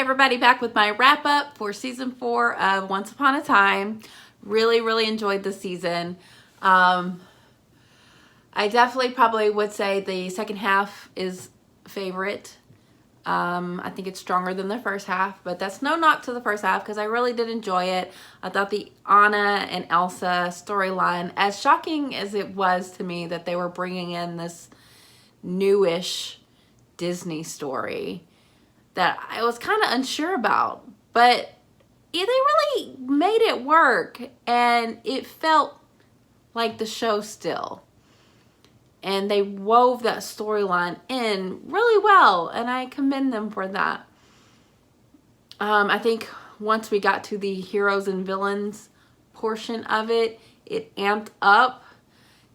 everybody, back with my wrap up for season 4 of Once Upon a Time. Really enjoyed the season. I definitely probably would say the second half is favorite. I think it's stronger than the first half, but that's no knock to the first half because I really did enjoy it. I thought the Anna and Elsa storyline, as shocking as it was to me that they were bringing in this newish Disney story that I was kind of unsure about, but they really made it work, and it felt like the show still. And they wove that storyline in really well, and I commend them for that. I think once we got to the heroes and villains portion of it, it amped up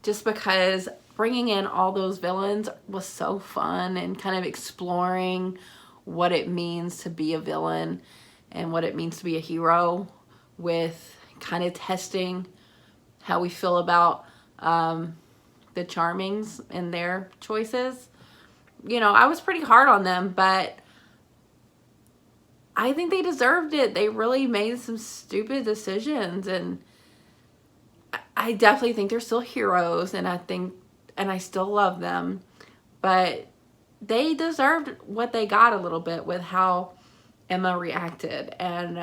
just because bringing in all those villains was so fun and kind of exploring what it means to be a villain and what it means to be a hero, with kind of testing how we feel about the Charmings and their choices. You know, I was pretty hard on them, but I think they deserved it. They really made some stupid decisions, and I definitely think they're still heroes, and I still love them, but they deserved what they got a little bit with how Emma reacted. And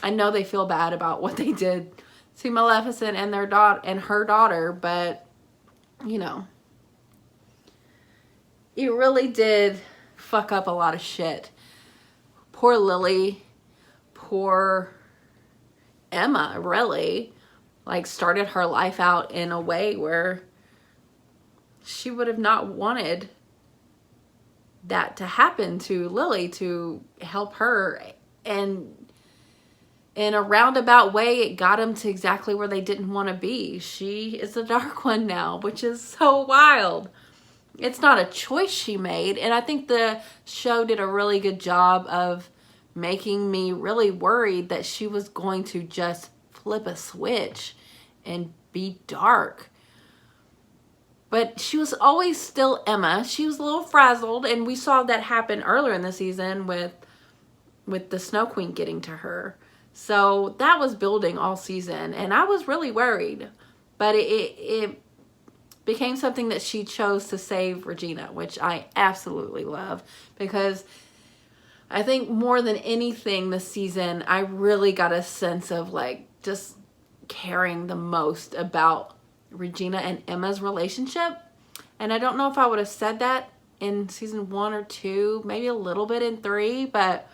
I know they feel bad about what they did to Maleficent and her daughter, but you know, it really did fuck up a lot of shit. Poor Lily, poor Emma, really, like, started her life out in a way where she would have not wanted that to happen to Lily, to help her, and in a roundabout way it got them to exactly where they didn't want to be. She is the Dark One now, which is so wild. It's not a choice she made, and I think the show did a really good job of making me really worried that she was going to just flip a switch and be dark. But she was always still Emma. She was a little frazzled, and we saw that happen earlier in the season with the Snow Queen getting to her. So that was building all season, and I was really worried. But it became something that she chose to save Regina, which I absolutely love, because I think more than anything this season, I really got a sense of, like, just caring the most about Regina and Emma's relationship. And I don't know if I would have said that in season 1 or 2, maybe a little bit in 3, but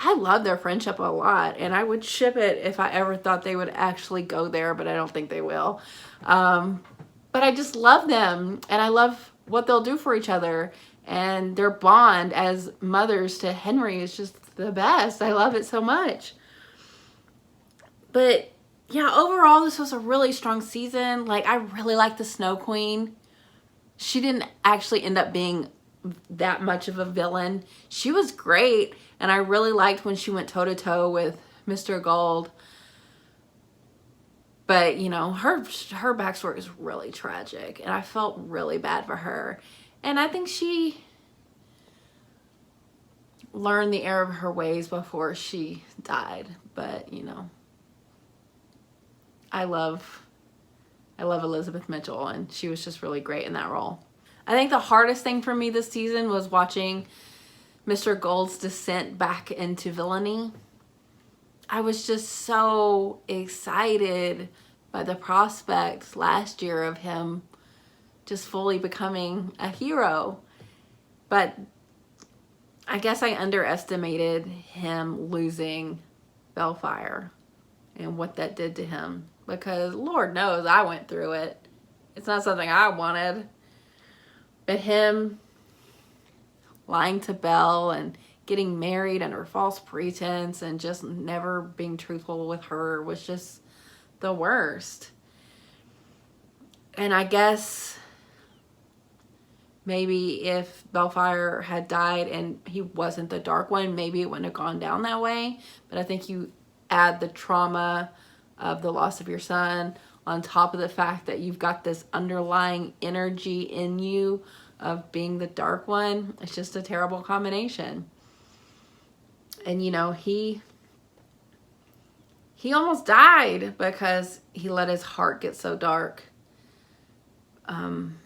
I love their friendship a lot, and I would ship it if I ever thought they would actually go there, but I don't think they will. But I just love them, and I love what they'll do for each other, and their bond as mothers to Henry is just the best. I love it so much. But yeah, overall, this was a really strong season. Like, I really like the Snow Queen. She didn't actually end up being that much of a villain. She was great, and I really liked when she went toe-to-toe with Mr. Gold. But, you know, her backstory is really tragic, and I felt really bad for her. And I think she learned the error of her ways before she died. But, you know, I love Elizabeth Mitchell, and she was just really great in that role. I think the hardest thing for me this season was watching Mr. Gold's descent back into villainy. I was just so excited by the prospect last year of him just fully becoming a hero. But I guess I underestimated him losing Bellfire and what that did to him, because Lord knows I went through it. It's not something I wanted. But him lying to Belle and getting married under false pretense and just never being truthful with her was just the worst. And I guess maybe if Bellfire had died and he wasn't the Dark One, maybe it wouldn't have gone down that way. But I think you add the trauma of the loss of your son on top of the fact that you've got this underlying energy in you of being the Dark One. It's just a terrible combination. And, you know, he almost died because he let his heart get so dark. But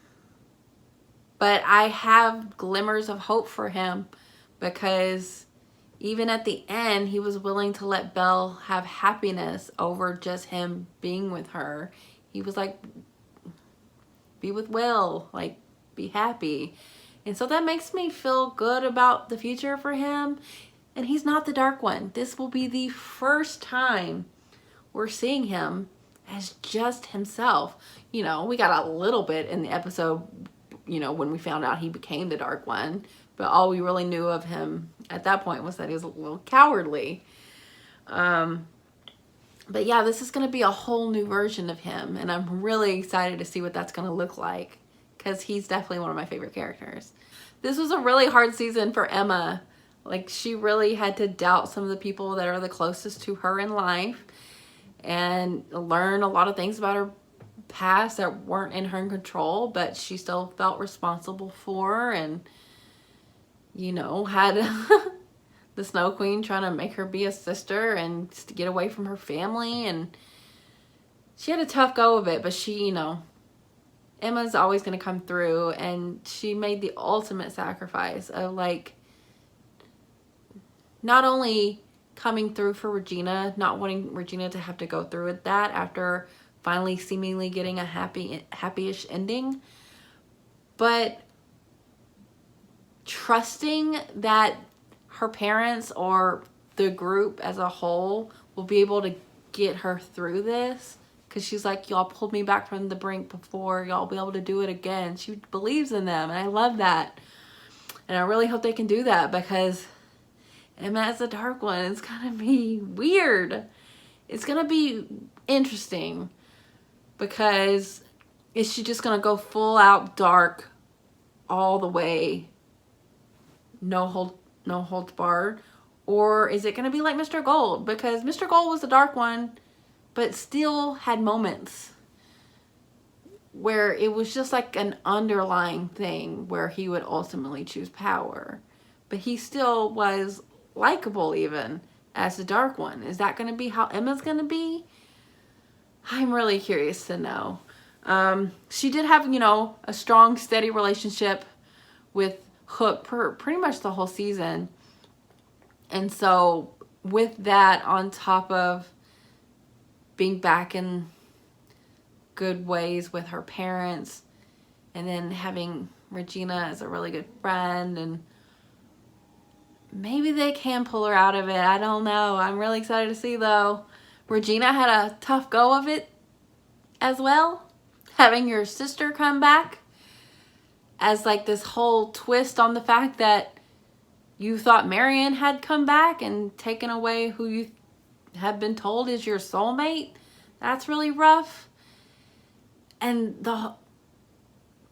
I have glimmers of hope for him, because even at the end, he was willing to let Belle have happiness over just him being with her. He was like, be with Will, like, be happy. And so that makes me feel good about the future for him. And he's not the Dark One. This will be the first time we're seeing him as just himself. You know, we got a little bit in the episode, you know, when we found out he became the Dark One. But all we really knew of him at that point was that he was a little cowardly. But yeah, this is going to be a whole new version of him. And I'm really excited to see what that's going to look like, because he's definitely one of my favorite characters. This was a really hard season for Emma. Like, she really had to doubt some of the people that are the closest to her in life, and learn a lot of things about her past that weren't in her control, but she still felt responsible for, and, you know, had the Snow Queen trying to make her be a sister and to get away from her family, and she had a tough go of it, but she, you know, Emma's always going to come through, and she made the ultimate sacrifice of, like, not only coming through for Regina, not wanting Regina to have to go through with that after finally seemingly getting a happy-ish ending, but trusting that her parents or the group as a whole will be able to get her through this. Because she's like, y'all pulled me back from the brink before, y'all be able to do it again. She believes in them, and I love that. And I really hope they can do that, because Emma as the Dark One, it's gonna be weird. It's gonna be interesting, because is she just gonna go full out dark all the way, no holds barred, or is it gonna be like Mr. Gold? Because Mr. Gold was the Dark One, but still had moments where it was just like an underlying thing where he would ultimately choose power, but he still was likable even as the Dark One. Is that going to be how Emma's going to be? I'm really curious to know. She did have, you know, a strong, steady relationship with Hook for pretty much the whole season. And so with that, on top of being back in good ways with her parents, and then having Regina as a really good friend, and maybe they can pull her out of it. I don't know. I'm really excited to see, though. Regina had a tough go of it as well. Having your sister come back as like this whole twist on the fact that you thought Marion had come back and taken away who you have been told is your soulmate. That's really rough. And the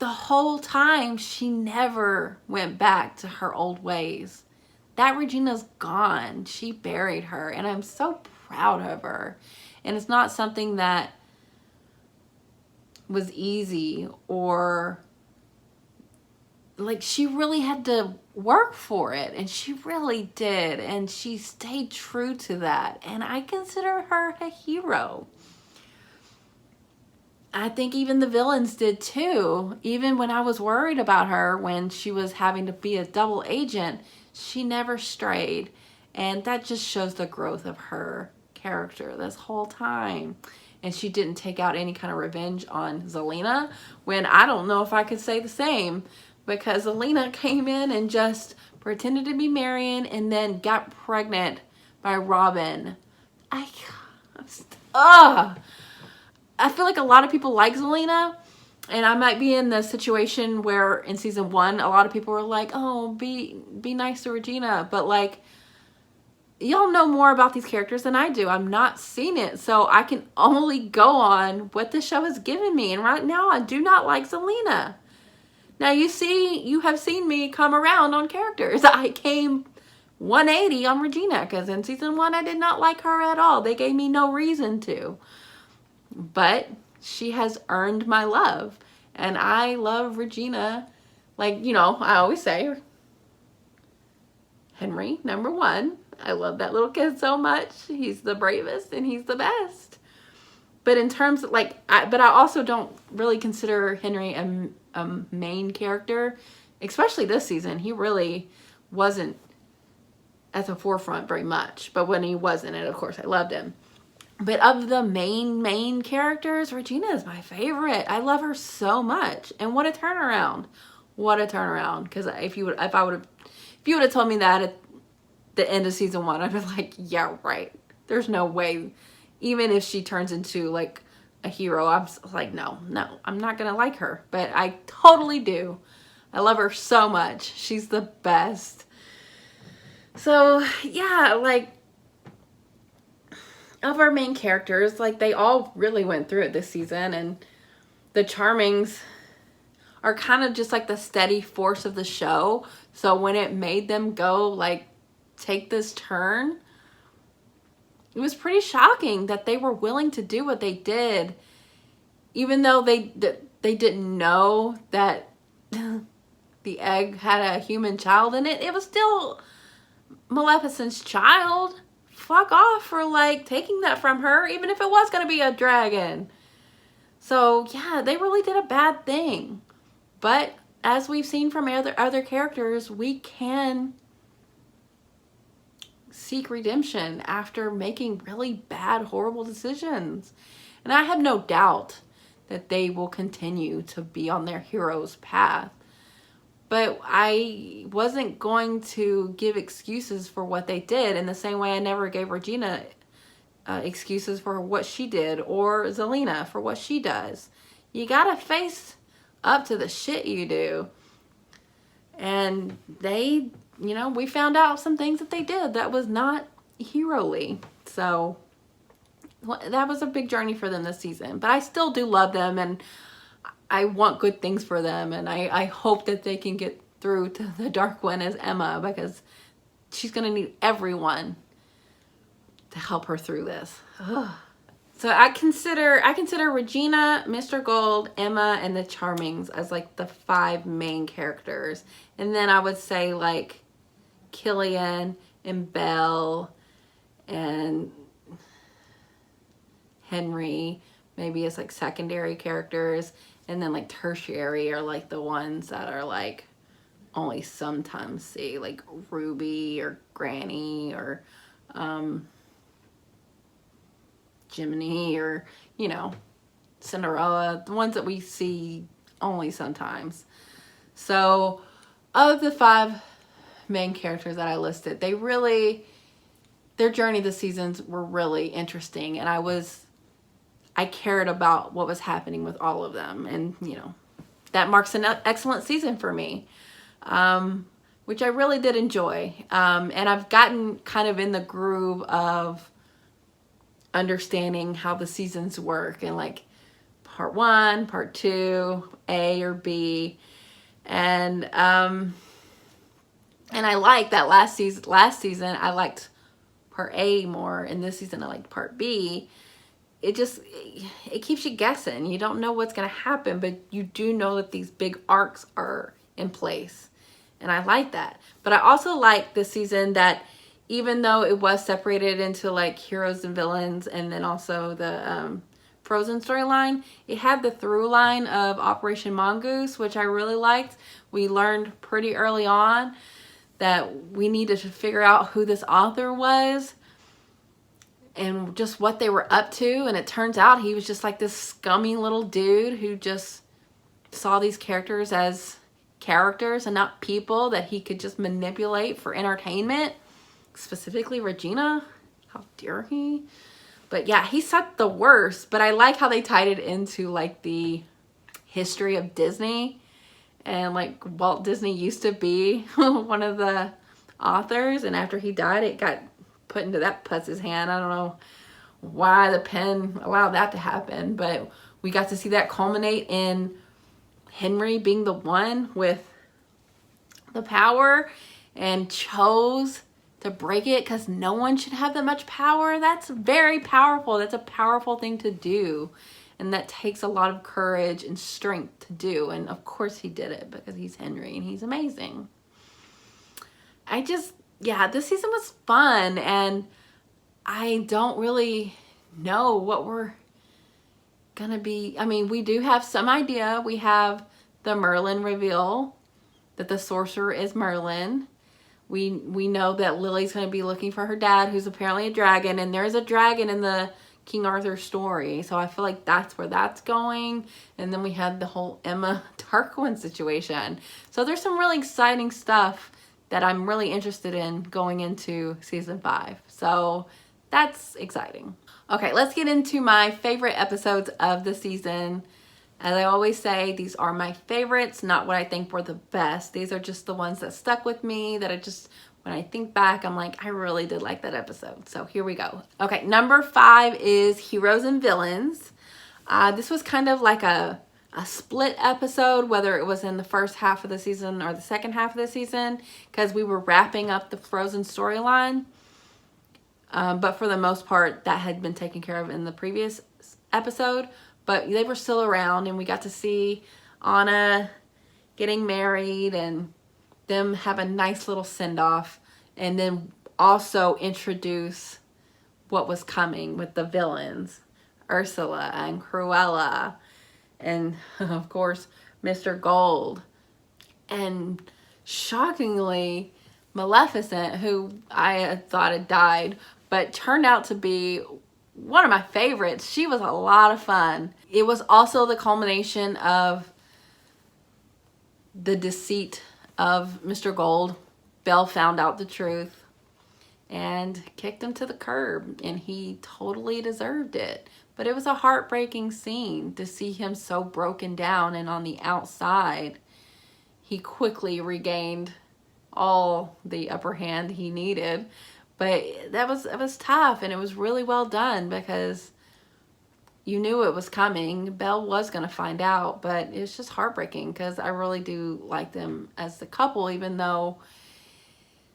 whole time, she never went back to her old ways. That Regina's gone. She buried her, and I'm so proud of her. And it's not something that was easy, or like, she really had to work for it, and she really did, and she stayed true to that, and I consider her a hero. I think even the villains did too. Even when I was worried about her when she was having to be a double agent, she never strayed. And that just shows the growth of her character this whole time. And she didn't take out any kind of revenge on Zelena, when I don't know if I could say the same, because Zelena came in and just pretended to be Marion and then got pregnant by Robin. I feel like a lot of people like Zelena, and I might be in the situation where in season 1, a lot of people were like, oh, be nice to Regina. But like, y'all know more about these characters than I do. I'm not seeing it, so I can only go on what the show has given me. And right now, I do not like Zelena. Now you have seen me come around on characters. I came 180 on Regina, because in season 1, I did not like her at all. They gave me no reason to. But she has earned my love, and I love Regina. Like, you know, I always say Henry, number 1. I love that little kid so much. He's the bravest and he's the best. But in terms of like, but I also don't really consider Henry a main character, especially this season. He really wasn't at the forefront very much. But when he was in it, of course, I loved him. But of the main characters, Regina is my favorite. I love her so much. And what a turnaround. What a turnaround. Because if you would have told me that at the end of season 1, I'd be like, yeah, right. There's no way. Even if she turns into like a hero, I'm like, no, I'm not going to like her. But I totally do. I love her so much. She's the best. So, yeah, like, of our main characters, like, they all really went through it this season. And the Charmings are kind of just like the steady force of the show. So when it made them go, like, take this turn, it was pretty shocking that they were willing to do what they did, even though they didn't know that the egg had a human child in it. It was still Maleficent's child. Fuck off for like taking that from her, even if it was going to be a dragon. So yeah, they really did a bad thing. But as we've seen from other characters, we can seek redemption after making really bad, horrible decisions. And I have no doubt that they will continue to be on their hero's path. But I wasn't going to give excuses for what they did in the same way I never gave Regina excuses for what she did, or Zelina for what she does. You gotta face up to the shit you do. And they, you know, we found out some things that they did that was not hero-y. So that was a big journey for them this season. But I still do love them, and I want good things for them. And I hope that they can get through to the Dark One as Emma, because she's going to need everyone to help her through this. Ugh. So I consider Regina, Mr. Gold, Emma, and the Charmings as like the 5 main characters. And then I would say like Killian and Belle and Henry maybe as like secondary characters. And then like tertiary are like the ones that are like only sometimes see, like Ruby or Granny or Jiminy, or, you know, Cinderella, the ones that we see only sometimes. So of the 5 main characters that I listed, their journey this seasons were really interesting, and I cared about what was happening with all of them. And, you know, that marks an excellent season for me, which I really did enjoy. And I've gotten kind of in the groove of understanding how the seasons work, and like part 1, part 2, A or B. And I like that last season I liked part A more, and this season I liked part B. It keeps you guessing. You don't know what's going to happen, but you do know that these big arcs are in place. And I like that. But I also like this season that even though it was separated into like heroes and villains, and then also the Frozen storyline, it had the through line of Operation Mongoose, which I really liked. We learned pretty early on that we needed to figure out who this author was and just what they were up to. And it turns out he was just like this scummy little dude who just saw these characters as characters and not people that he could just manipulate for entertainment. Specifically Regina. How dare he? But yeah, he's such the worst. But I like how they tied it into like the history of Disney. And like Walt Disney used to be one of the authors, and after he died, it got put into that puss's hand. I don't know why the pen allowed that to happen, but we got to see that culminate in Henry being the one with the power and chose to break it because no one should have that much power. That's very powerful. That's a powerful thing to do. And that takes a lot of courage and strength to do. And of course he did it because he's Henry and he's amazing. yeah, this season was fun, and I don't really know what we're gonna be. I mean, we do have some idea. We have the Merlin reveal, that the sorcerer is Merlin. We know that Lily's going to be looking for her dad, who's apparently a dragon, and there's a dragon in the King Arthur story, so I feel like that's where that's going. And then we had the whole Emma Tarquin situation. So there's some really exciting stuff that I'm really interested in going into season 5. So that's exciting. Okay, let's get into my favorite episodes of the season. As I always say, these are my favorites, not what I think were the best. These are just the ones that stuck with me, that I just, when I think back, I'm like, I really did like that episode. So here we go. Okay, number 5 is Heroes and Villains. This was kind of like a split episode, whether it was in the first half of the season or the second half of the season, because we were wrapping up the Frozen storyline. But for the most part, that had been taken care of in the previous episode. But they were still around, and we got to see Anna getting married and them have a nice little send-off, and then also introduce what was coming with the villains, Ursula and Cruella, and of course Mr. Gold, and shockingly Maleficent, who I thought had died, but turned out to be one of my favorites. She was a lot of fun. It was also the culmination of the deceit of Mr. Gold. Belle found out the truth and kicked him to the curb, and he totally deserved it. But it was a heartbreaking scene to see him so broken down, and on the outside, he quickly regained all the upper hand he needed. But it was tough, and it was really well done, because you knew it was coming. Belle was going to find out, but it's just heartbreaking, because I really do like them as the couple, even though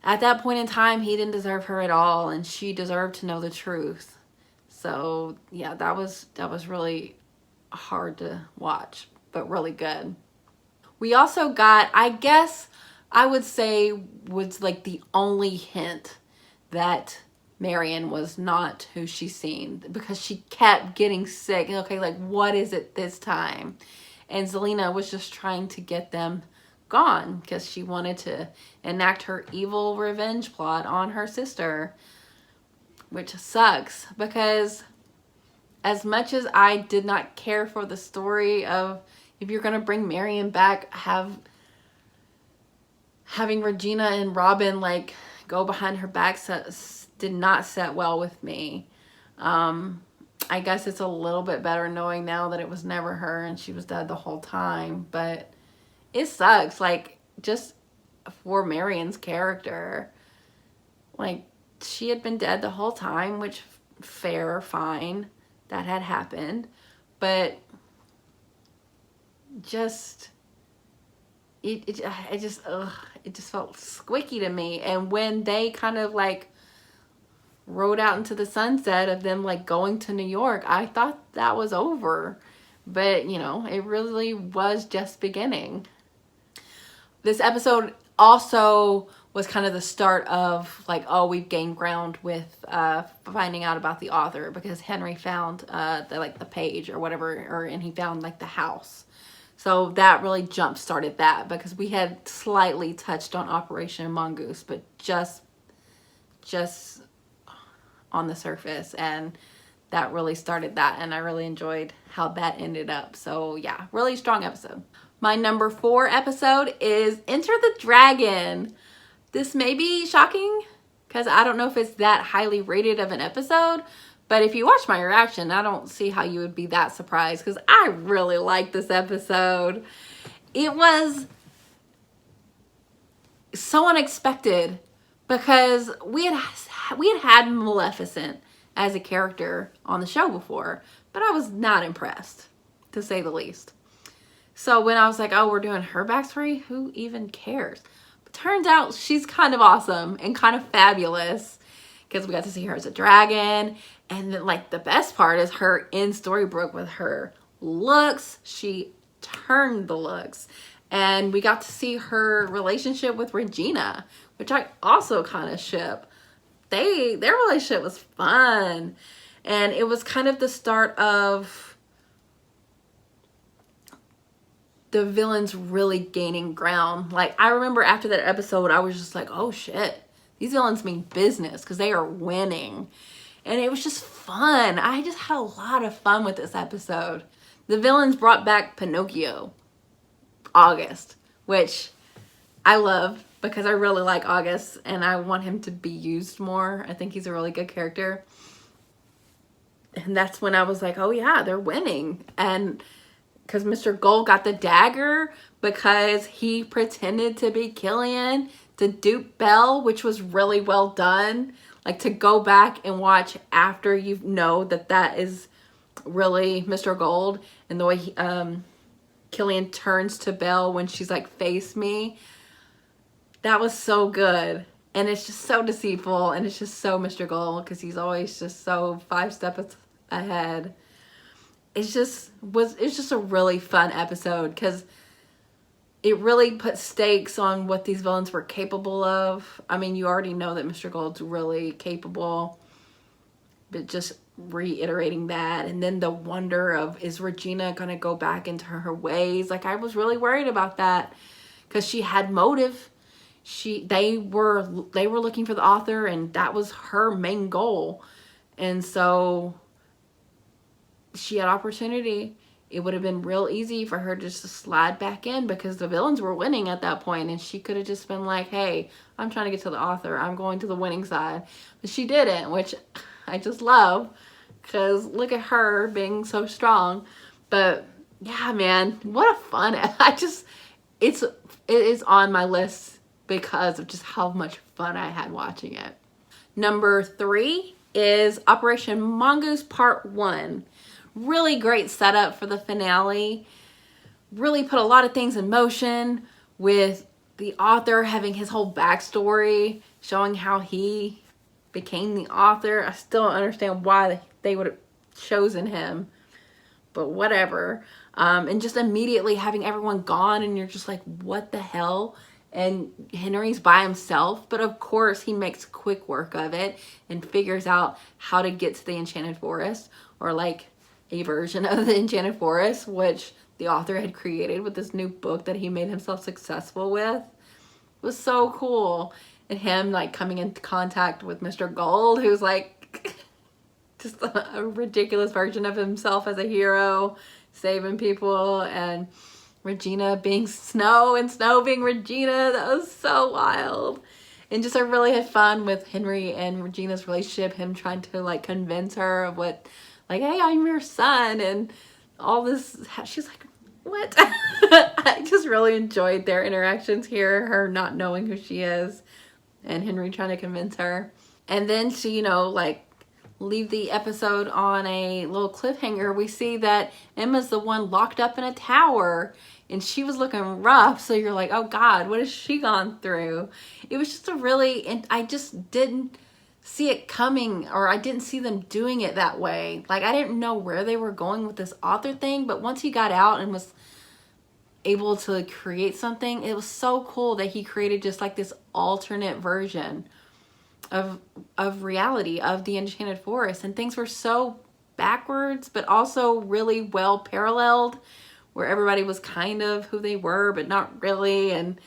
at that point in time he didn't deserve her at all, and she deserved to know the truth. So yeah, that was really hard to watch, but really good. We also got, I guess I would say, was like the only hint that Marion was not who she's seen, because she kept getting sick. Okay, like, what is it this time? And Zelena was just trying to get them gone, because she wanted to enact her evil revenge plot on her sister, which sucks, because as much as I did not care for the story of, if you're going to bring Marion back, having Regina and Robin like go behind her back did not set well with me. I guess it's a little bit better knowing now that it was never her and she was dead the whole time, but it sucks. Like, just for Marion's character, like, she had been dead the whole time, which fair, fine, that had happened, but just it just felt squicky to me. And when they kind of like rode out into the sunset of them like going to New York, I thought that was over, but you know, it really was just beginning. This episode also was kind of the start of like, oh, we've gained ground with finding out about the author, because Henry found the page or whatever, and he found like the house. So that really jump started that, because we had slightly touched on Operation Mongoose, but just on the surface, and that really started that, and I really enjoyed how that ended up. So yeah, really strong episode. My number 4 episode is Enter the Dragon. This may be shocking, because I don't know if it's that highly rated of an episode, but if you watch my reaction, I don't see how you would be that surprised, because I really liked this episode. It was so unexpected, because we had Maleficent as a character on the show before, but I was not impressed, to say the least. So when I was like, oh, we're doing her backstory, who even cares? But turns out she's kind of awesome and kind of fabulous, because we got to see her as a dragon. And then, like, the best part is her in Storybrooke with her looks. She turned the looks. And we got to see her relationship with Regina, which I also kind of ship. Their relationship was fun. And it was kind of the start of the villains really gaining ground. Like, I remember after that episode, I was just like, oh shit, these villains mean business because they are winning. And it was just fun. I just had a lot of fun with this episode. The villains brought back Pinocchio, August, which I love because I really like August and I want him to be used more. I think he's a really good character. And that's when I was like, oh yeah, they're winning. And because Mr. Gold got the dagger because he pretended to be Killian to dupe Belle, which was really well done. Like, to go back and watch after you know that that is really Mr. Gold, and the way Killian turns to Belle when she's like, face me. That was so good. And it's just so deceitful, and it's just so Mr. Gold because he's always just so 5 steps ahead. It's just a really fun episode because it really put stakes on what these villains were capable of. I mean, you already know that Mr. Gold's really capable, but just reiterating that. And then the wonder of, is Regina going to go back into her ways? Like, I was really worried about that because she had motive. They were looking for the author, and that was her main goal. And so she had opportunity. It would have been real easy for her just to slide back in because the villains were winning at that point, and she could have just been like, hey, I'm trying to get to the author. I'm going to the winning side. But she didn't, which I just love because look at her being so strong. But yeah, man, what a fun. It is on my list because of just how much fun I had watching it. Number 3 is Operation Mongoose Part 1. Really great setup for the finale. Really put a lot of things in motion with the author having his whole backstory, showing how he became the author. I still don't understand why they would have chosen him, but whatever. And just immediately having everyone gone, and you're just like, what the hell? And Henry's by himself, but of course he makes quick work of it and figures out how to get to the Enchanted Forest, or like a version of the Enchanted Forest, which the author had created with this new book that he made himself successful with. It was so cool. And him like coming into contact with Mr. Gold, who's like just a ridiculous version of himself as a hero, saving people, and Regina being Snow and Snow being Regina. That was so wild. And just I really had fun with Henry and Regina's relationship, him trying to like convince her of what, like, hey, I'm your son, and all this. She's like, what? I just really enjoyed their interactions here, her not knowing who she is and Henry trying to convince her. And then to, you know, like leave the episode on a little cliffhanger, we see that Emma's the one locked up in a tower, and she was looking rough. So you're like, oh God, what has she gone through? It was just and I just didn't see it coming, or I didn't see them doing it that way. Like, I didn't know where they were going with this author thing, but once he got out and was able to create something, it was so cool that he created just like this alternate version of reality of the Enchanted Forest, and things were so backwards but also really well paralleled, where everybody was kind of who they were but not really, and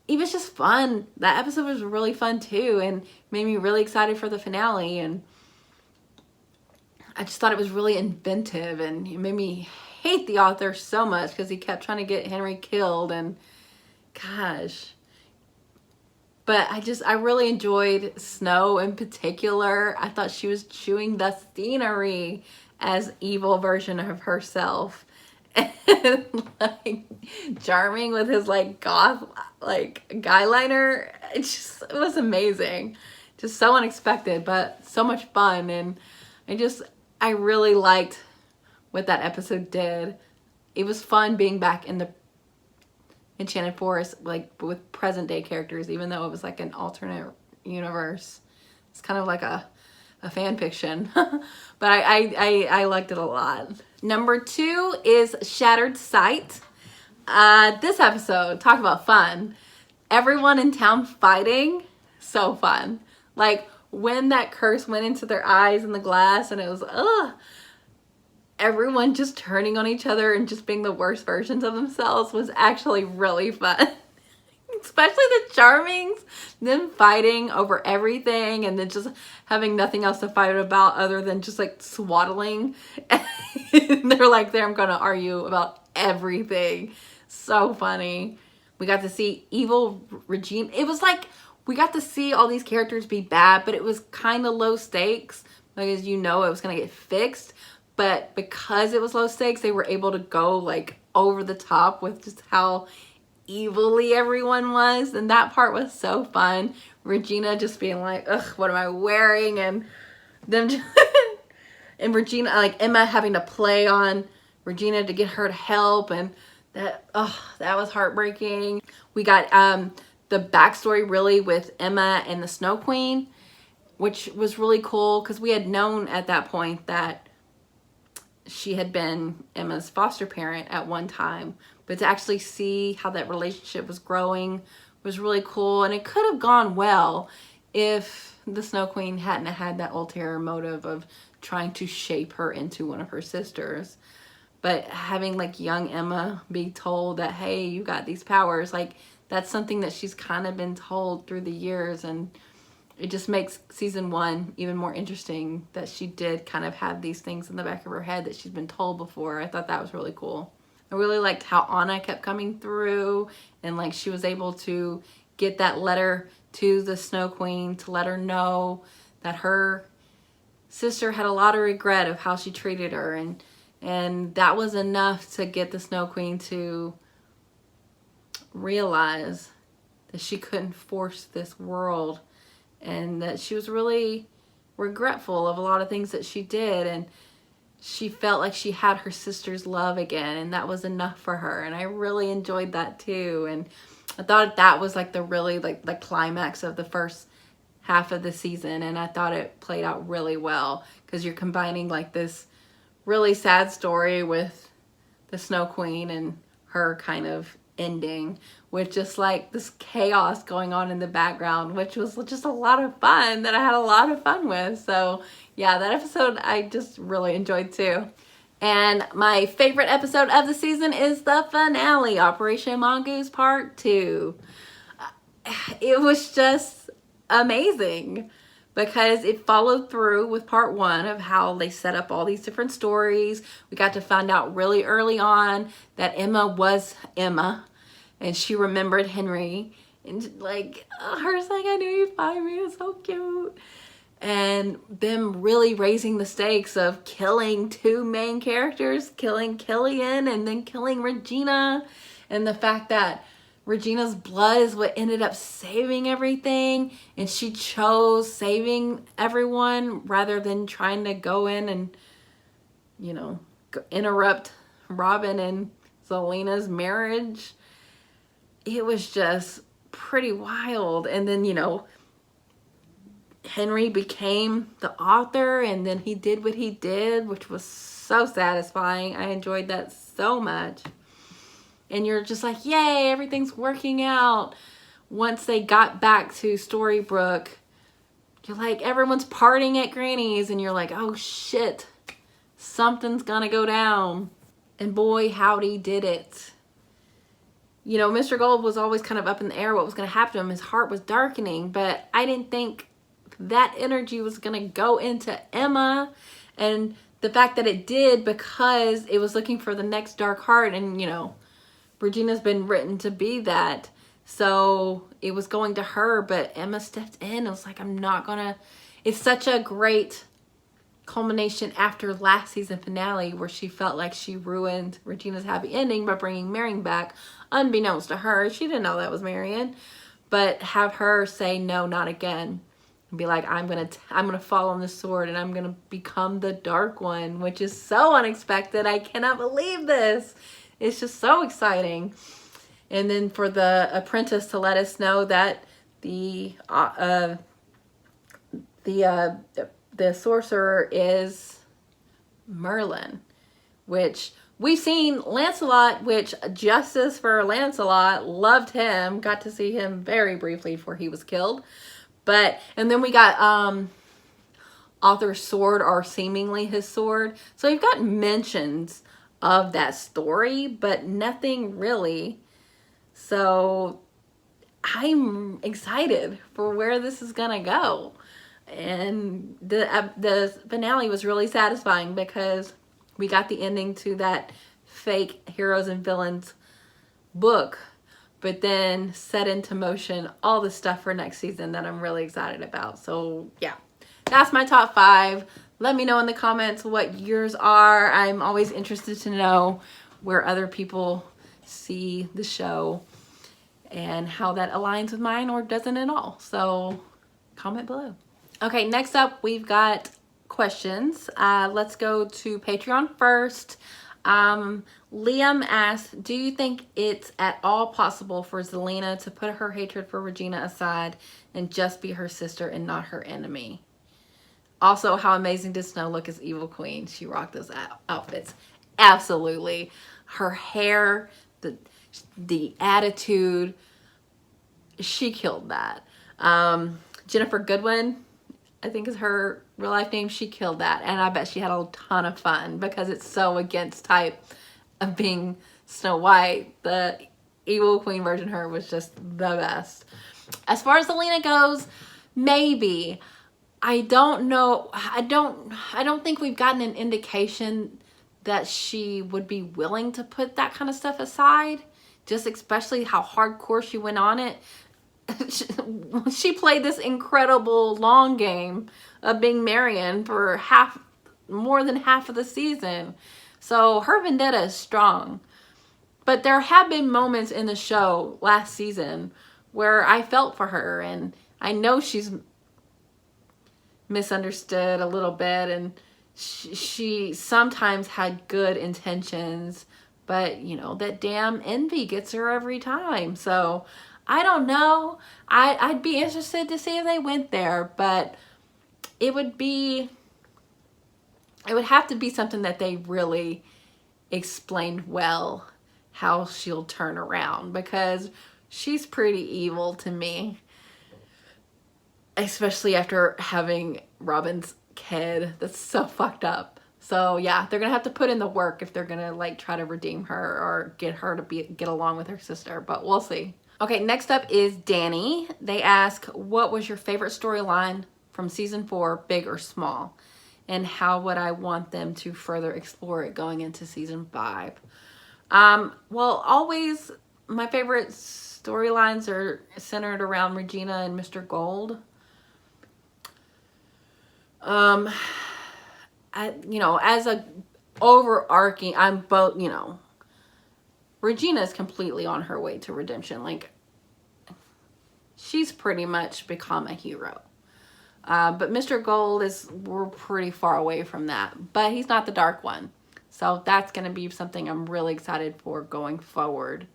it was just fun. That episode was really fun too, and made me really excited for the finale, and I just thought it was really inventive, and it made me hate the author so much because he kept trying to get Henry killed, and gosh. But I really enjoyed Snow in particular. I thought she was chewing the scenery as evil version of herself. And like Charming with his like goth like guy liner. It was amazing. Just so unexpected, but so much fun. And I really liked what that episode did. It was fun being back in the Enchanted Forest, like with present day characters, even though it was like an alternate universe. It's kind of like a fan fiction, but I liked it a lot. Number 2 is Shattered Sight. This episode, talk about fun. Everyone in town fighting, so fun. Like, when that curse went into their eyes in the glass and it was, ugh. Everyone just turning on each other and just being the worst versions of themselves was actually really fun. Especially the Charmings, them fighting over everything and then just having nothing else to fight about other than just like swaddling. And they're like, there, I'm gonna argue about everything. So funny. We got to see evil Regina. It was like we got to see all these characters be bad, but it was kind of low stakes because you know it was gonna get fixed. But because it was low stakes, they were able to go like over the top with just how evilly everyone was. And that part was so fun. Regina just being like, ugh, what am I wearing? And them just and Regina, like Emma having to play on Regina to get her to help. And that, oh, that was heartbreaking. We got the backstory really with Emma and the Snow Queen, which was really cool because we had known at that point that she had been Emma's foster parent at one time, but to actually see how that relationship was growing was really cool. And it could have gone well if the Snow Queen hadn't had that ulterior motive of trying to shape her into one of her sisters. But having like young Emma be told that, hey, you got these powers, like that's something that she's kind of been told through the years. And it just makes season 1 even more interesting that she did kind of have these things in the back of her head that she's been told before. I thought that was really cool. I really liked how Anna kept coming through and like she was able to get that letter to the Snow Queen to let her know that her sister had a lot of regret of how she treated her, and that was enough to get the Snow Queen to realize that she couldn't force this world and that she was really regretful of a lot of things that she did, and she felt like she had her sister's love again, and that was enough for her. And I really enjoyed that too. And I thought that was like the really like the climax of the first half of the season, and I thought it played out really well because you're combining like this really sad story with the Snow Queen and her kind of ending with just like this chaos going on in the background, which was just a lot of fun that I had a lot of fun with. So yeah, that episode I just really enjoyed too. And my favorite episode of the season is the finale, Operation Mongoose Part 2. It was just amazing because it followed through with part 1 of how they set up all these different stories. We got to find out really early on that Emma was Emma and she remembered Henry, and like her's like, I knew you'd find me, it's so cute. And them really raising the stakes of killing 2 main characters, killing Killian and then killing Regina, and the fact that Regina's blood is what ended up saving everything, and she chose saving everyone rather than trying to go in and, you know, interrupt Robin and Zelina's marriage. It was just pretty wild. And then, you know, Henry became the author, and then he did what he did, which was so satisfying. I enjoyed that so much. And you're just like, yay, everything's working out. Once they got back to Storybrooke, you're like, everyone's partying at Granny's, and you're like, oh shit, something's gonna go down. And boy, howdy did it. You know, Mr. Gold was always kind of up in the air what was gonna happen to him. His heart was darkening, but I didn't think that energy was gonna go into Emma, and the fact that it did, because it was looking for the next dark heart. And you know, Regina's been written to be that, so it was going to her, but Emma stepped in. It was like, I'm not gonna. It's such a great culmination after last season finale where she felt like she ruined Regina's happy ending by bringing Marion back, unbeknownst to her. She didn't know that was Marion, but have her say no, not again. Be like, I'm gonna fall on the sword and I'm gonna become the Dark One, which is so unexpected. I cannot believe this. It's just so exciting. And then for the apprentice to let us know that the sorcerer is Merlin, which we've seen Lancelot, which justice for Lancelot, loved him, got to see him very briefly before he was killed. But, and then we got Arthur's sword, or seemingly his sword. So you've got mentions of that story, but nothing really. So I'm excited for where this is gonna go. And the finale was really satisfying because we got the ending to that fake heroes and villains book, but then set into motion all the stuff for next season that I'm really excited about. So yeah, that's my top 5. Let me know in the comments what yours are. I'm always interested to know where other people see the show and how that aligns with mine or doesn't at all. So comment below. Okay, next up we've got questions. Let's go to Patreon first. Liam asked, do you think it's at all possible for Zelena to put her hatred for Regina aside and just be her sister and not her enemy? Also, how amazing did Snow look as Evil Queen? She rocked those outfits. Absolutely. Her hair, the attitude, she killed that. Jennifer Goodwin, I think is her real life name, she killed that. And I bet she had a ton of fun because it's so against type of being Snow White. The Evil Queen version of her was just the best. As far as Zelena goes, maybe. I don't know. I don't think we've gotten an indication that she would be willing to put that kind of stuff aside. Just especially how hardcore she went on it. She played this incredible long game of being Marion for more than half of the season. So her vendetta is strong. But there have been moments in the show last season where I felt for her, and I know she's misunderstood a little bit, and she sometimes had good intentions, but you know, that damn envy gets her every time. So I don't know. I'd be interested to see if they went there, but it would have to be something that they really explained well how she'll turn around, because she's pretty evil to me, especially after having Robin's kid. That's so fucked up. So yeah, they're gonna have to put in the work if they're gonna like try to redeem her or get her to get along with her sister, but we'll see. Okay, next up is Danny. They ask, what was your favorite storyline from season 4, big or small? And how would I want them to further explore it going into season 5? Well, always my favorite storylines are centered around Regina and Mr. Gold. You know, as a overarching, I'm both, you know, Regina is completely on her way to redemption. Like, she's pretty much become a hero. But Mr. Gold we're pretty far away from that. But he's not the dark one. So that's going to be something I'm really excited for going forward.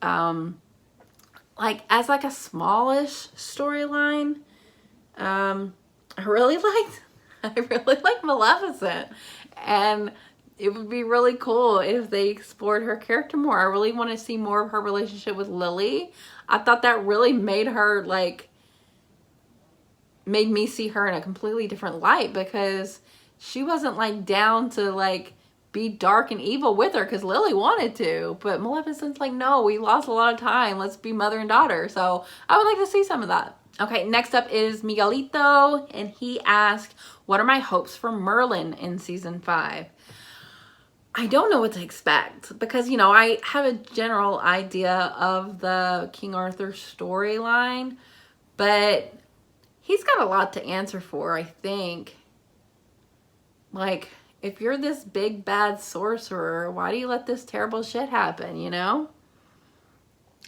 Like, as like a smallish storyline, I really like Maleficent. And it would be really cool if they explored her character more. I really want to see more of her relationship with Lily. I thought that really made me see her in a completely different light, because she wasn't like down to like be dark and evil with her because Lily wanted to. But Maleficent's like, no, we lost a lot of time. Let's be mother and daughter. So I would like to see some of that. Okay, next up is Miguelito, and he asked, what are my hopes for Merlin in season 5? I don't know what to expect, because, you know, I have a general idea of the King Arthur storyline, but he's got a lot to answer for, I think. Like, if you're this big bad sorcerer, why do you let this terrible shit happen, you know?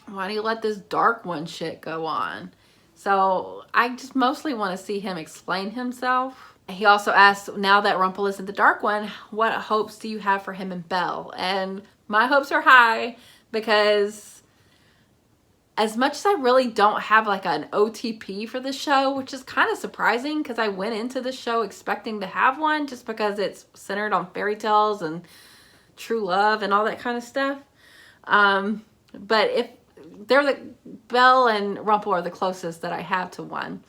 Why do you let this dark one shit go on? So I just mostly want to see him explain himself. He also asked, now that Rumpel isn't the dark one, what hopes do you have for him and Belle? And my hopes are high, because as much as I really don't have like an OTP for the show, which is kind of surprising because I went into the show expecting to have one, just because it's centered on fairy tales and true love and all that kind of stuff. But if they're Belle and Rumple are the closest that I have to one.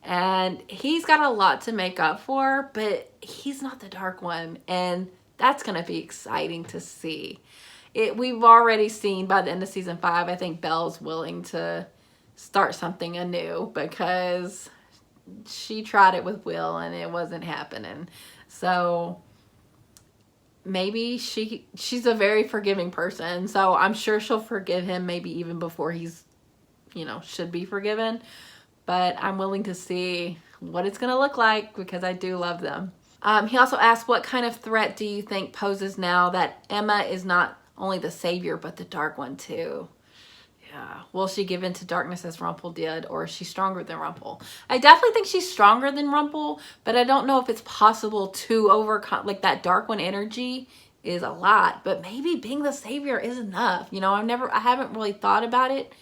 And he's got a lot to make up for, but he's not the dark one. And that's going to be exciting to see. We've already seen by the end of season 5, I think Belle's willing to start something anew because she tried it with Will and it wasn't happening. So maybe she's a very forgiving person. So I'm sure she'll forgive him maybe even before he's, should be forgiven. But I'm willing to see what it's going to look like because I do love them. He also asked, what kind of threat do you think poses now that Emma is not only the savior, but the dark one too? Yeah. Will she give in to darkness as Rumple did, or is she stronger than Rumple? I definitely think she's stronger than Rumple, but I don't know if it's possible to overcome, like that dark one energy is a lot, but maybe being the savior is enough. I haven't really thought about it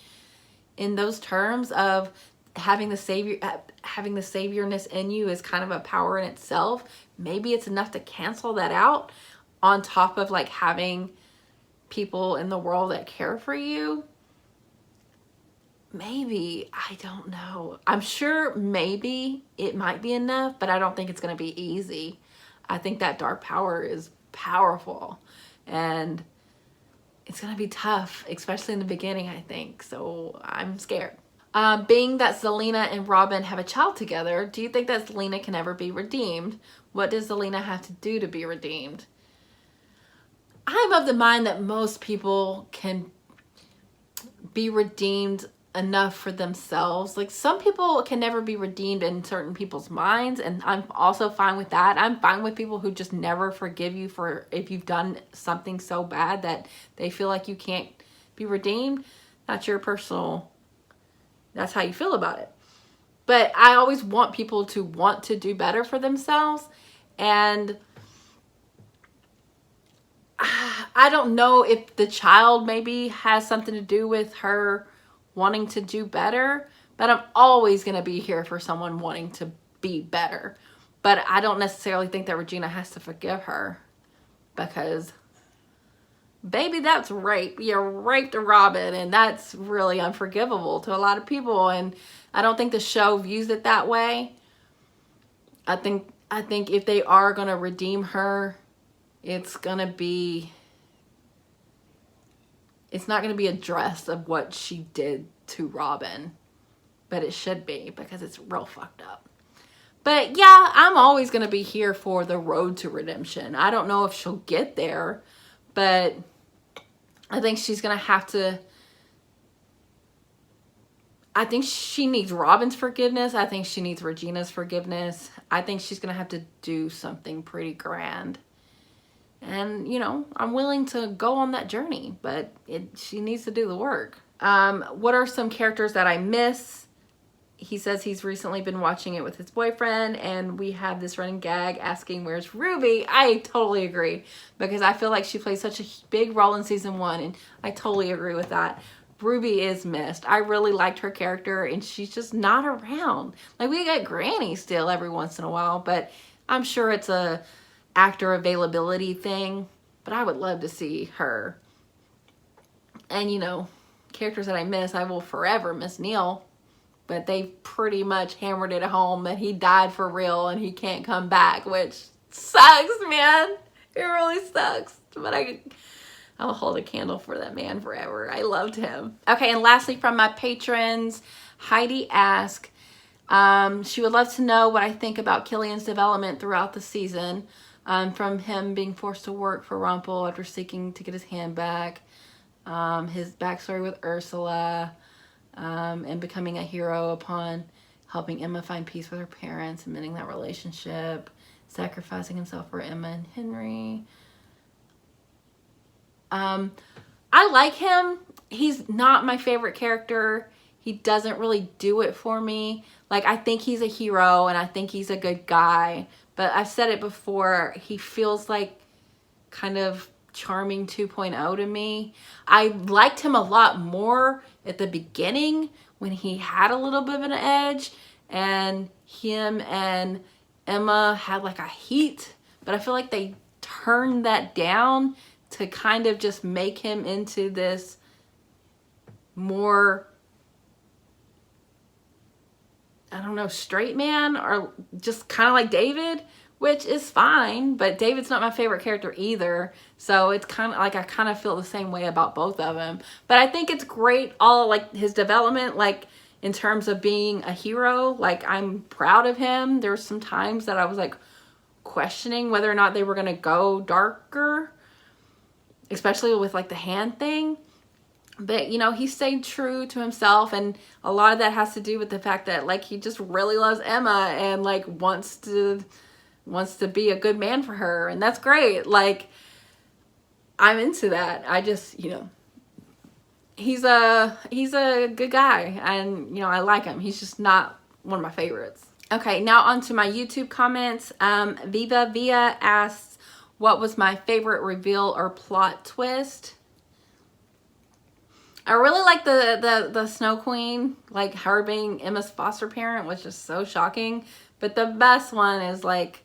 in those terms of having the saviorness in you is kind of a power in itself. Maybe it's enough to cancel that out on top of like having people in the world that care for you. Maybe, I don't know. I'm sure maybe it might be enough, but I don't think it's going to be easy. I think that dark power is powerful and it's going to be tough, especially in the beginning, I think. So I'm scared. Being that Zelena and Robin have a child together, do you think that Zelena can ever be redeemed? What does Zelena have to do to be redeemed? I'm of the mind that most people can be redeemed enough for themselves. Like some people can never be redeemed in certain people's minds, and I'm also fine with that. I'm fine with people who just never forgive you for if you've done something so bad that they feel like you can't be redeemed. That's how you feel about it. But I always want people to want to do better for themselves, and I don't know if the child maybe has something to do with her wanting to do better, but I'm always going to be here for someone wanting to be better. But I don't necessarily think that Regina has to forgive her because, baby, that's rape. You raped a Robin, and that's really unforgivable to a lot of people, and I don't think the show views it that way. I think if they are going to redeem her, it's not going to be addressed of what she did to Robin, but it should be because it's real fucked up. But yeah, I'm always going to be here for the road to redemption. I don't know if she'll get there, but I think she's going to have to. I think she needs Robin's forgiveness. I think she needs Regina's forgiveness. I think she's going to have to do something pretty grand. And, I'm willing to go on that journey, but she needs to do the work. What are some characters that I miss? He says he's recently been watching it with his boyfriend, and we have this running gag asking, where's Ruby? I totally agree, because I feel like she plays such a big role in season 1, and I totally agree with that. Ruby is missed. I really liked her character, and she's just not around. Like, we get Granny still every once in a while, but I'm sure it's a actor availability thing, but I would love to see her. And characters that I miss, I will forever miss Neil, but they pretty much hammered it home that he died for real and he can't come back, which sucks, man. It really sucks, but I'll hold a candle for that man forever. I loved him. Okay, and lastly from my patrons, Heidi asked, she would love to know what I think about Killian's development throughout the season. From him being forced to work for Rumple after seeking to get his hand back, his backstory with Ursula, and becoming a hero upon helping Emma find peace with her parents and mending that relationship, sacrificing himself for Emma and Henry. I like him. He's not my favorite character. He doesn't really do it for me. Like, I think he's a hero and I think he's a good guy. But I've said it before, he feels like kind of Charming 2.0 to me. I liked him a lot more at the beginning when he had a little bit of an edge, and him and Emma had like a heat, but I feel like they turned that down to kind of just make him into this more, I don't know, straight man, or just kind of like David, which is fine, but David's not my favorite character either. So it's kind of like, I kind of feel the same way about both of them. But I think it's great, all like his development, like in terms of being a hero. Like, I'm proud of him. There's some times that I was like questioning whether or not they were going to go darker, especially with like the hand thing. But, you know, he stayed true to himself, and a lot of that has to do with the fact that, like, he just really loves Emma and, like, wants to be a good man for her, and that's great. Like, I'm into that. I just, you know, he's a good guy, and, you know, I like him. He's just not one of my favorites. Okay, now on to my YouTube comments. Viva Via asks, what was my favorite reveal or plot twist? I really like the Snow Queen, like her being Emma's foster parent was just so shocking. But the best one is like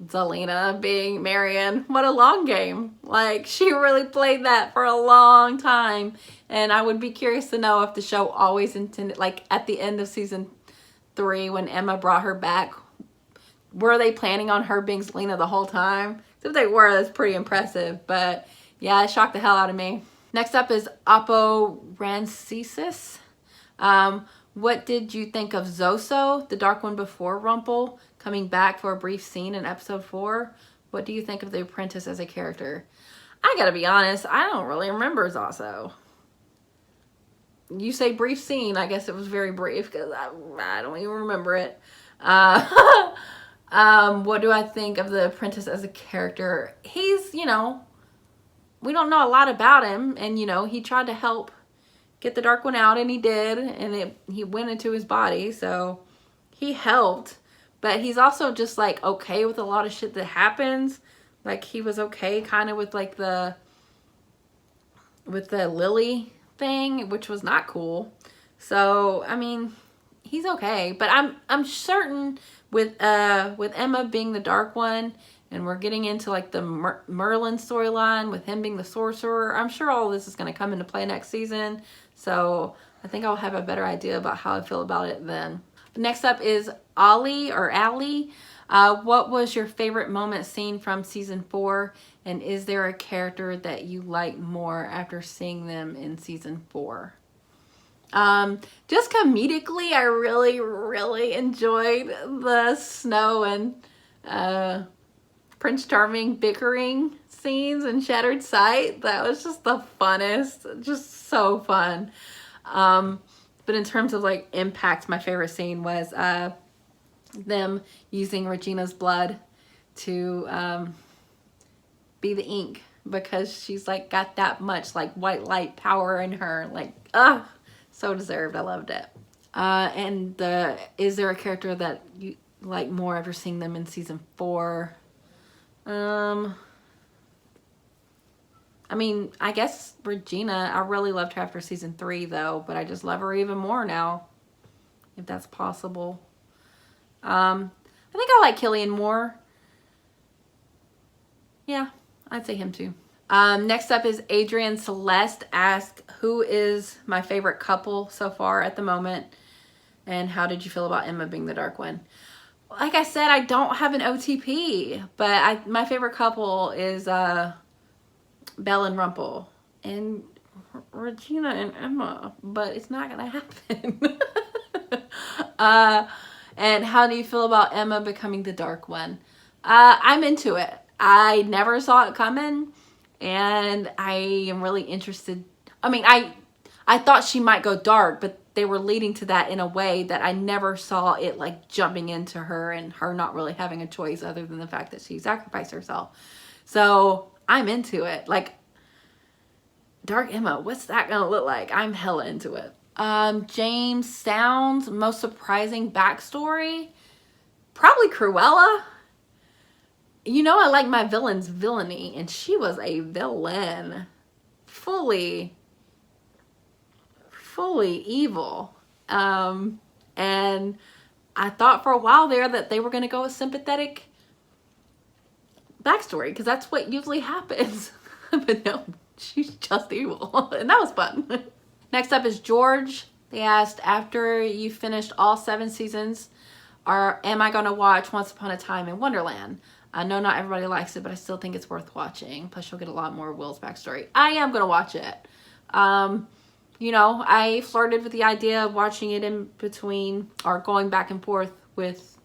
Zelena being Marion. What a long game. Like, she really played that for a long time. And I would be curious to know if the show always intended, like at the end of season 3 when Emma brought her back, were they planning on her being Zelena the whole time? If they were, that's pretty impressive. But yeah, it shocked the hell out of me. Next up is Apo Rancesis. What did you think of Zoso, the Dark One before Rumple, coming back for a brief scene in episode 4? What do you think of the apprentice as a character? I gotta be honest, I don't really remember Zoso. You say brief scene, I guess it was very brief because I don't even remember it. What do I think of the apprentice as a character? He's, you know, we don't know a lot about him, and, you know, he tried to help get the Dark One out, and he did, and he went into his body, so he helped. But he's also just, like, okay with a lot of shit that happens. Like, he was okay kind of with, like, the Lily thing, which was not cool. So, I mean, he's okay. But I'm certain with Emma being the Dark One, and we're getting into like the Merlin storyline with him being the sorcerer, I'm sure all of this is going to come into play next season. So I think I'll have a better idea about how I feel about it then. Next up is Ali or Allie. What was your favorite moment scene from season 4? And is there a character that you like more after seeing them in season 4? Just comedically, I really enjoyed the Snow and Prince Charming bickering scenes in Shattered Sight. That was just the funnest, just so fun. But in terms of like impact, my favorite scene was them using Regina's blood to be the ink, because she's like got that much like white light power in her. Like, so deserved. I loved it. And is there a character that you like more after seeing them in season 4? I mean, I guess Regina. I really loved her after season 3 though, but I just love her even more now, if that's possible. I think I like Killian more. Yeah, I'd say him too. Next up is Adrian Celeste asked, who is my favorite couple so far at the moment, and how did you feel about Emma being the Dark One? Like I said, I don't have an OTP, but my favorite couple is Belle and Rumple, and Regina and Emma, but it's not gonna happen. And how do you feel about Emma becoming the Dark One? I'm into it. I never saw it coming, and I am really interested. I mean, I thought she might go dark, but they were leading to that in a way that I never saw it like jumping into her and her not really having a choice other than the fact that she sacrificed herself. So I'm into it. Like, Dark Emma, what's that gonna look like? I'm hella into it. James Sounds, most surprising backstory? Probably Cruella. You know, I like my villain's villainy, and she was a villain. Fully evil. And I thought for a while there that they were going to go with sympathetic backstory, because that's what usually happens. But no, she's just evil. And that was fun. Next up is George. They asked, after you finished all 7 seasons, am I going to watch Once Upon a Time in Wonderland? I know not everybody likes it, but I still think it's worth watching. Plus, you'll get a lot more of Will's backstory. I am going to watch it. You know, I flirted with the idea of watching it in between or going back and forth with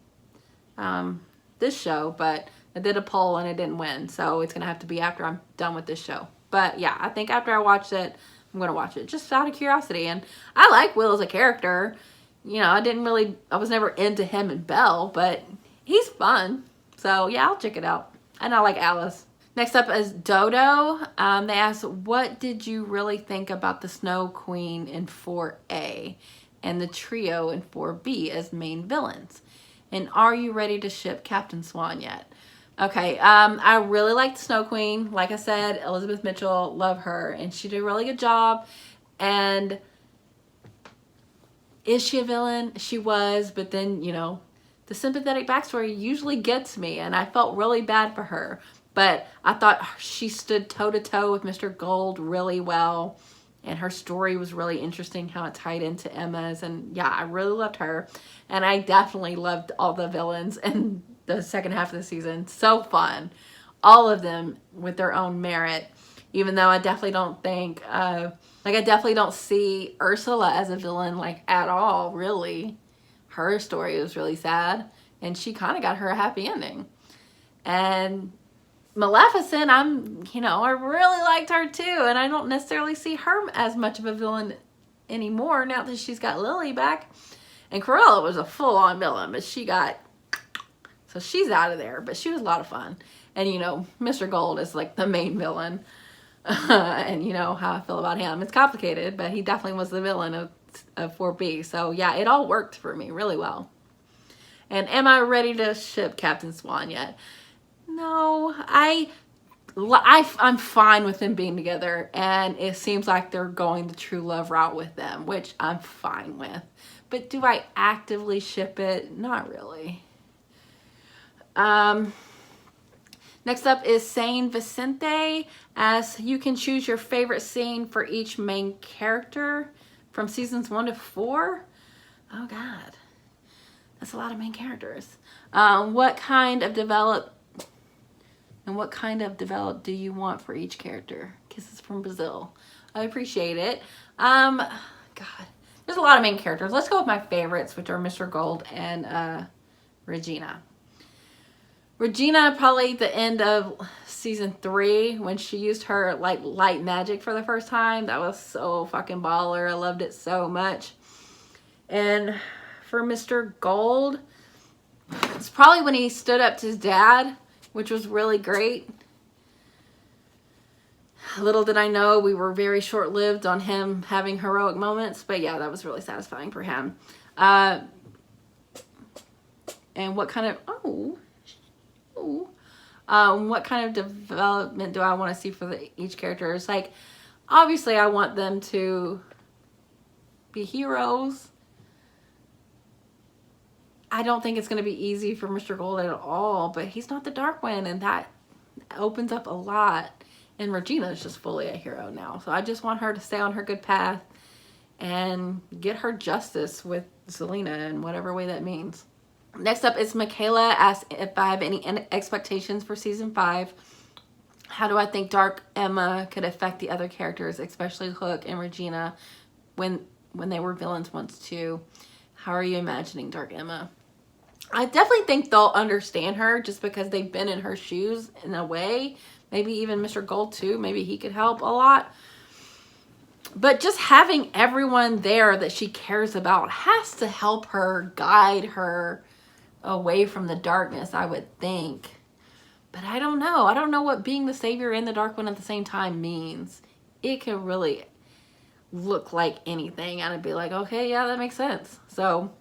this show, but I did a poll and it didn't win. So it's going to have to be after I'm done with this show. But yeah, I think after I watch it, I'm going to watch it just out of curiosity. And I like Will as a character. You know, I was never into him and Belle, but he's fun. So yeah, I'll check it out. And I like Alice. Next up is Dodo. They asked, what did you really think about the Snow Queen in 4A and the trio in 4B as main villains? And are you ready to ship Captain Swan yet? Okay, I really like the Snow Queen. Like I said, Elizabeth Mitchell, love her. And she did a really good job. And is she a villain? She was, but then, you know, the sympathetic backstory usually gets me. And I felt really bad for her. But I thought she stood toe-to-toe with Mr. Gold really well. And her story was really interesting, how it tied into Emma's. And yeah, I really loved her. And I definitely loved all the villains in the second half of the season. So fun. All of them with their own merit. Even though I definitely don't think, I definitely don't see Ursula as a villain, like, at all, really. Her story was really sad. And she kind of got her a happy ending. And Maleficent, I really liked her too, and I don't necessarily see her as much of a villain anymore now that she's got Lily back. And Cruella was a full-on villain, but so she's out of there, but she was a lot of fun. And, you know, Mr. Gold is like the main villain, and you know how I feel about him. It's complicated, but he definitely was the villain of 4B. So yeah, it all worked for me really well. And am I ready to ship Captain Swan yet? No, I'm fine with them being together, and it seems like they're going the true love route with them, which I'm fine with. But do I actively ship it? Not really. Next up is Saint Vicente. As you can choose your favorite scene for each main character from seasons 1 to 4. Oh God, that's a lot of main characters. What kind of develop do you want for each character? Kisses from Brazil. I appreciate it. God, there's a lot of main characters. Let's go with my favorites, which are Mr. Gold and Regina. Regina, probably the end of season 3 when she used her like light magic for the first time. That was so fucking baller. I loved it so much. And for Mr. Gold, it's probably when he stood up to his dad, which was really great. Little did I know we were very short-lived on him having heroic moments, but yeah, that was really satisfying for him. And what kind of what kind of development do I want to see for each character? It's like, obviously I want them to be heroes. I don't think it's going to be easy for Mr. Gold at all, but he's not the Darkwind, and that opens up a lot. And Regina is just fully a hero now. So I just want her to stay on her good path and get her justice with Zelena in whatever way that means. Next up is Michaela asked if I have any expectations for season 5. How do I think Dark Emma could affect the other characters, especially Hook and Regina, when they were villains once too? How are you imagining Dark Emma? I definitely think they'll understand her just because they've been in her shoes in a way. Maybe even Mr. Gold too. Maybe he could help a lot. But just having everyone there that she cares about has to help her, guide her away from the darkness, I would think. But I don't know. I don't know what being the savior and the dark one at the same time means. It can really look like anything, and I'd be like, okay, yeah, that makes sense. So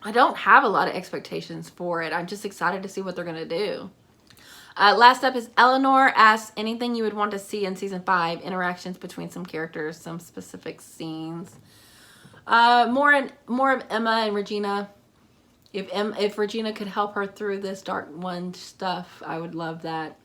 I don't have a lot of expectations for it. I'm just excited to see what they're going to do. Last up is Eleanor asks anything you would want to see in season 5, interactions between some characters, some specific scenes. More of Emma and Regina. If Regina could help her through this Dark One stuff, I would love that.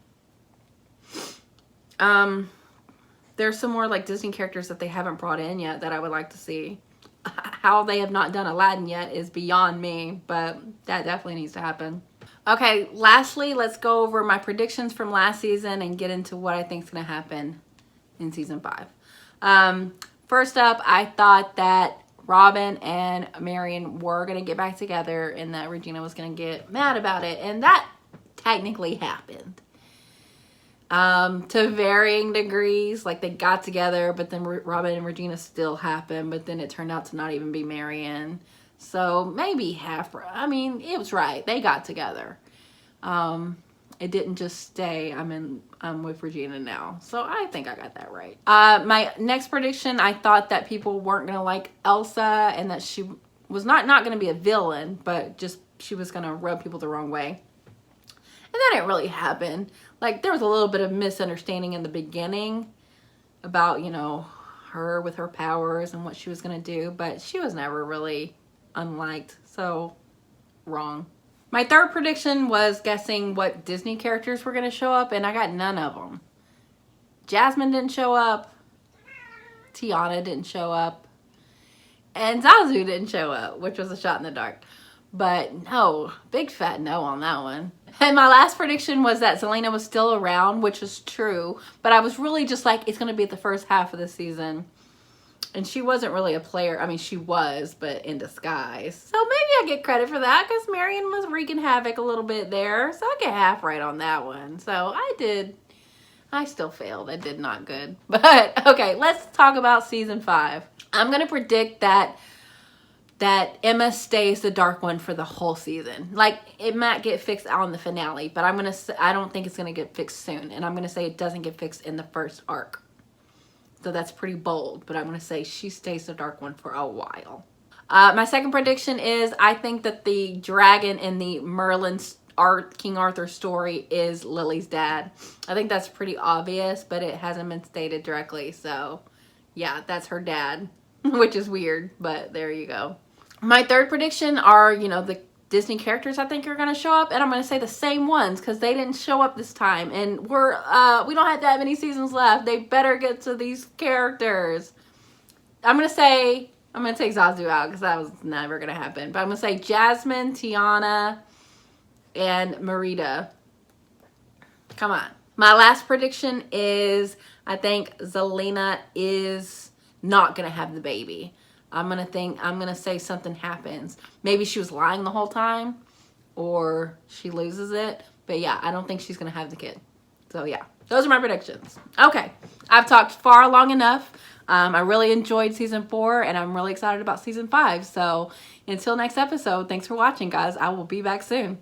There's some more like Disney characters that they haven't brought in yet that I would like to see. How they have not done Aladdin yet is beyond me, but that definitely needs to happen. Okay, lastly, let's go over my predictions from last season and get into what I think is going to happen in season 5. First up, I thought that Robin and Marion were going to get back together and that Regina was going to get mad about it, and that technically happened. To varying degrees, like they got together, but then Robin and Regina still happened, but then it turned out to not even be Marion. So maybe half. I mean, it was right. They got together. It didn't just stay. I'm with Regina now. So I think I got that right. My next prediction, I thought that people weren't going to like Elsa and that she was not going to be a villain, but just she was going to rub people the wrong way. And that didn't really happen. Like, there was a little bit of misunderstanding in the beginning about, you know, her with her powers and what she was going to do, but she was never really unliked. So, wrong. My third prediction was guessing what Disney characters were going to show up, and I got none of them. Jasmine didn't show up. Tiana didn't show up. And Zazu didn't show up, which was a shot in the dark. But no, big fat no on that one. And my last prediction was that Zelena was still around, which is true. But I was really just like, it's going to be at the first half of the season. And she wasn't really a player. I mean, she was, but in disguise. So maybe I get credit for that because Marion was wreaking havoc a little bit there. So I get half right on that one. So I still failed. I did not good. But okay, let's talk about season 5. I'm going to predict that Emma stays the dark one for the whole season. Like, it might get fixed on the finale, but I don't think it's going to get fixed soon. And I'm going to say it doesn't get fixed in the first arc. So that's pretty bold, but I'm going to say she stays the dark one for a while. My second prediction is I think that the dragon in the King Arthur story is Lily's dad. I think that's pretty obvious, but it hasn't been stated directly. So yeah, that's her dad, which is weird, but there you go. My third prediction are, you know, the Disney characters I think are going to show up, and I'm going to say the same ones because they didn't show up this time, and we don't have that many seasons left. They better get to these characters. I'm going to take Zazu out because that was never going to happen, but I'm going to say Jasmine, Tiana, and Merida. Come on. My last prediction is I think Zelena is not going to have the baby. I'm going to say something happens. Maybe she was lying the whole time or she loses it. But yeah, I don't think she's going to have the kid. So yeah, those are my predictions. Okay, I've talked far long enough. I really enjoyed season 4 and I'm really excited about season 5. So until next episode, thanks for watching, guys. I will be back soon.